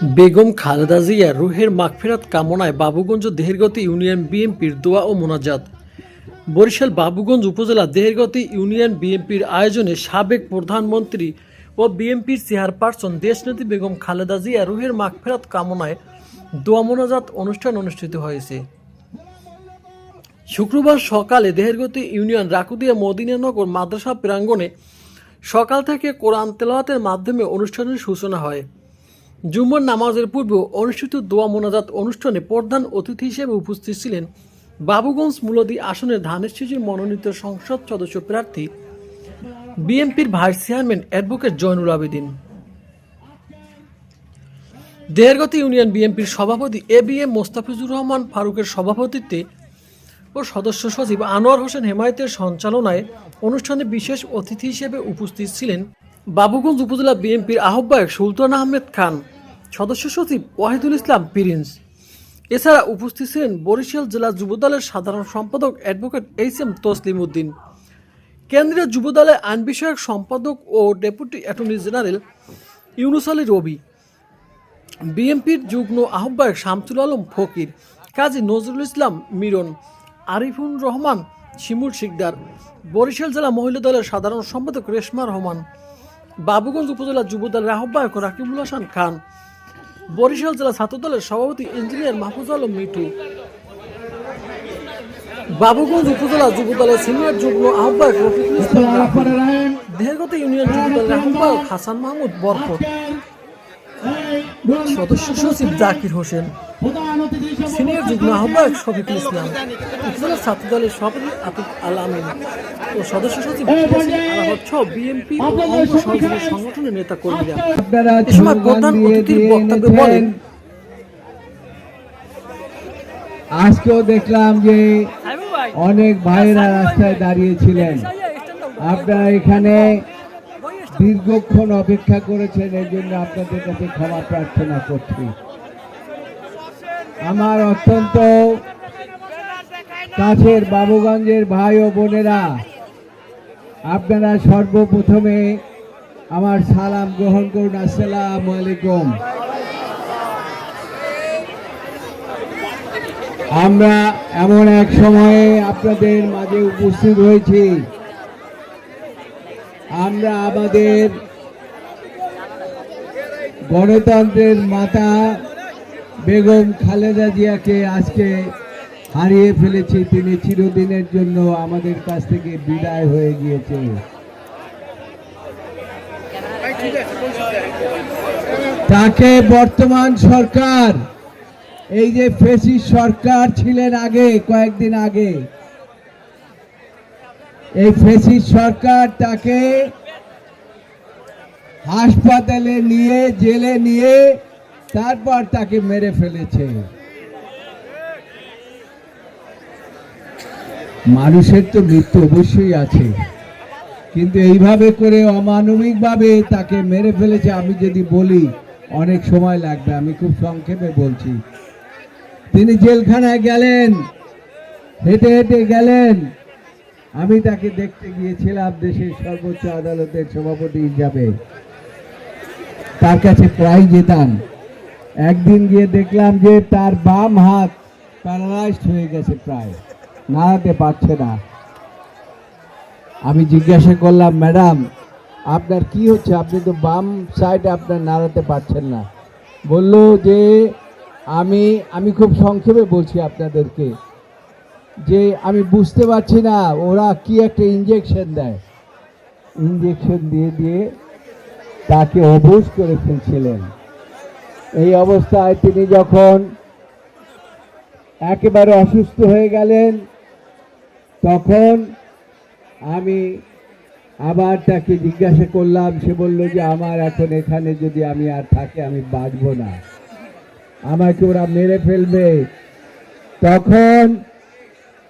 বেগম খালেদা জিয়া রুহের মাগফিরাত কামনায় বাবুগঞ্জ দেহেরগতি ইউনিয়ন বিএনপির দোয়া ও মোনাজাত। বরিশাল বাবুগঞ্জ উপজেলা দেহেরগতি ইউনিয়ন বিএনপির আয়োজনে সাবেক প্রধানমন্ত্রী ও বিএনপির চেয়ারপারসন দেশনেত্রী বেগম খালেদা জিয়া রুহের মাগফিরাত কামনায় দোয়া মোনাজাত অনুষ্ঠান অনুষ্ঠিত হয়েছে। শুক্রবার সকালে দেহেরগতি ইউনিয়ন রাকুদিয়া মদিনানগর মাদ্রাসা প্রাঙ্গণে সকাল থেকে কোরআন তেলাওয়াতের মাধ্যমে অনুষ্ঠানের সূচনা হয়। জুম্মার নামাজের পূর্বে অনুষ্ঠিত দোয়া মোনাজাত অনুষ্ঠানে প্রধান অতিথি হিসেবে উপস্থিত ছিলেন বাবুগঞ্জ মূলদী আসনের ধানের শীষের মনোনীত সংসদ সদস্য প্রার্থী বিএনপির vice chairman advocate Joynul Abedin. Dehergati union বিএনপির সভাপতি এবিএম মোস্তাফিজুর রহমান ফারুকের সভাপতিত্বে ও সদস্য সচিব আনোয়ার হোসেন হেমায়েতের সঞ্চালনায় অনুষ্ঠানে বিশেষ অতিথি হিসেবে উপস্থিত ছিলেন বাবুগঞ্জ উপজেলা বিএনপির আহ্বায়ক সুলতান আহমেদ খান, সদস্য সচিব ওয়াহিদুল ইসলাম প্রিন্স। এছাড়া উপস্থিত ছিলেন বরিশাল জেলা যুবদলের সাধারণ সম্পাদক অ্যাডভোকেট এইচ.এম. তসলিম উদ্দিন, কেন্দ্রীয় যুবদলের আইন বিষয়ক সম্পাদক ও deputy attorney general Yunus Ali Rabi, বিএনপির যুগ্ম আহ্বায়ক শামসুল আলম ফকির, কাজী নজরুল ইসলাম মিরন, আরিফুর রহমান শিমুল শিকদার, বরিশাল জেলা মহিলা দলের সাধারণ সম্পাদক রেশমা রহমান, বাবুগঞ্জ উপজেলা যুবদলের আহ্বায়ক রাকিবুল হাসান খান, বরিশাল জেলা ছাত্রদলের সভাপতি ইঞ্জিনিয়ার মাহফুজ আলম মিঠু, বাবুগঞ্জ উপজেলা যুবদলের সিনিয়র যুগ্ম আহ্বায়ক রফিকুল ইসলাম, দেহেরগতি ইউনিয়ন যুবদলের আহ্বায়ক হাসান মাহমুদ বরকত, সদস্য সচিব জাকির হোসেন, সিনিয়র যুগ্ম আহ্বায়ক শফিকুল ইসলাম, উপজেলা ছাত্রদলের সভাপতি আতিক আল আমিন ও সদস্য সচিব বিএনপি ও অঙ্গ সহযোগী সংগঠনের নেতা কর্মীরা। এ সময় প্রধান অতিথির বক্তব্যে বলেন, আজকেও দেখলাম যে অনেক ভাইয়েরা রাস্তায় দাঁড়িয়েছিলেন। আপনারা এখানে দীর্ঘক্ষণ অপেক্ষা করেছেন, এর জন্য আপনাদের কাছে ক্ষমা প্রার্থনা করছি। আমার অত্যন্ত কাছের বাবুগঞ্জের ভাই ও বোনেরা, আপনারা সর্বপ্রথমে আমার সালাম গ্রহণ করুন। আসসালামু আলাইকুম। আমরা এমন এক সময়ে আপনাদের মাঝে উপস্থিত হয়েছি, আমরা আমাদের গণতন্ত্রের মাতা বেগম খালেদা জিয়াকে আজকে হারিয়ে ফেলেছি। তিনি চিরদিনের জন্য আমাদের কাছ থেকে বিদায় হয়ে গিয়েছে। তাকে বর্তমান সরকার, এই যে ফ্যাসিস্ট সরকার ছিলেন আগে, কয়েকদিন আগে, এই ফ্যাসিস্ট সরকার তাকে হাসপাতালে নিয়ে, জেলে নিয়ে, তারপর তাকে মেরে ফেলেছে। মানুষের তো মৃত্যু অবশ্যই আছে, কিন্তু এইভাবে করে অমানবিকভাবে তাকে মেরে ফেলেছে। আমি যদি বলি অনেক সময় লাগবে, আমি খুব সংক্ষেপে বলছি। তিনি জেলখানায় গেলেন, হেঁটে হেঁটে গেলেন। আমি তাকে দেখতে গিয়েছিলাম দেশের সর্বোচ্চ আদালতের সভাপতি হিসাবে, তার কাছে প্রায় যেতাম। একদিন গিয়ে দেখলাম যে তার বাম হাত প্যারালাইজড হয়ে গেছে, প্রায় নাড়াতে পারছে না। আমি জিজ্ঞাসা করলাম, ম্যাডাম আপনার কি হচ্ছে, আপনি তো বাম সাইড আপনার নাড়াতে পারছেন না। বলল যে আমি খুব সংক্ষেপে বলছি আপনাদেরকে, যে আমি বুঝতে পারছি না, ওরা কি একটা ইঞ্জেকশন দেয়, ইঞ্জেকশন দিয়ে দিয়ে তাকে অবুঝ করে ফেলছিলেন। এই অবস্থায় তিনি যখন একেবারে অসুস্থ হয়ে গেলেন, তখন আমি আবার তাকে জিজ্ঞাসা করলাম। সে বলল যে আমার এখন এখানে যদি আমি আর থাকি আমি বাঁচব না, আমাকে ওরা মেরে ফেলবে। তখন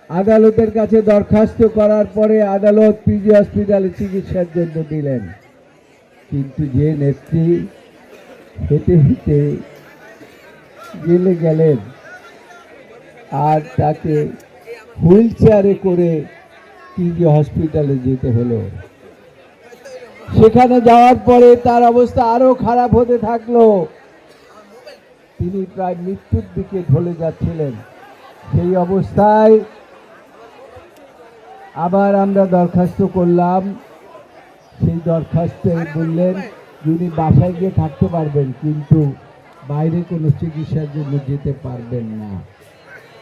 আদালতের কাছে দরখাস্ত করার পরে আদালত পিজি হসপিটালে চিকিৎসার জন্য দিলেন। কিন্তু যে নেত্রী হেঁটে হেঁটে জেলে গেলেন আর তাকে হুইল চেয়ারে করে পিজি হসপিটালে যেতে হলো, সেখানে যাওয়ার পরে তার অবস্থা আরো খারাপ হতে থাকলো। তিনি প্রায় মৃত্যুর দিকে ঢলে যাচ্ছিলেন। সেই অবস্থায় আবার আমরা দরখাস্ত করলাম। সেই দরখাস্তে বললেন যিনি বাসায় গিয়ে থাকতে পারবেন, কিন্তু বাইরে কোনো চিকিৎসার জন্য যেতে পারবেন না।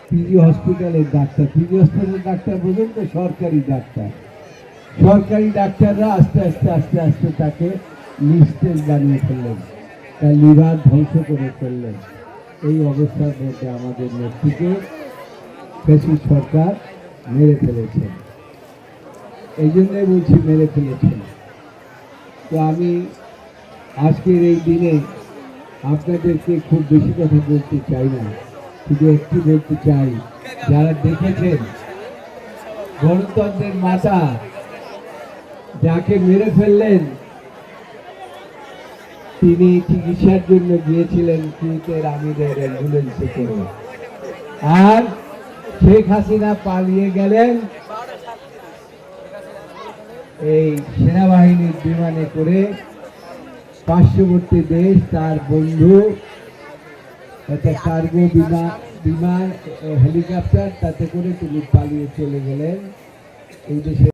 পিজি হসপিটালের ডাক্তার, পিজি হসপিটালের ডাক্তার বলুন তো, সরকারি ডাক্তার, সরকারি ডাক্তাররা আস্তে আস্তে আস্তে আস্তে তাকে নিস্তেজ বানিয়ে ফেললেন, তার লিভার ধ্বংস করে ফেললেন। এই অবস্থার মধ্যে আমাদের নেত্রীকে ফ্যাসিস্ট সরকার মেরে ফেলেছেন। এই জন্যই বলছি মেরে ফেলেছেন। তো আমি আজকের এই দিনে আপনাদেরকে খুব বেশি কথা বলতে চাই না, শুধু একটু বলতে চাই, যারা দেখেছেন গণতন্ত্রের মাতা যাকে মেরে ফেললেন, তিনি চিকিৎসার জন্য গিয়েছিলেন কুয়েতের আমিরের অ্যাম্বুলেন্সে করে, আর শেখ হাসিনা পালিয়ে গেলেন এই সেনাবাহিনীর বিমানে করে। পার্শ্ববর্তী দেশ তার বন্ধু একটা কার্গো বিমান হেলিকপ্টার, তাতে করে তিনি পালিয়ে চলে গেলেন এই দেশে।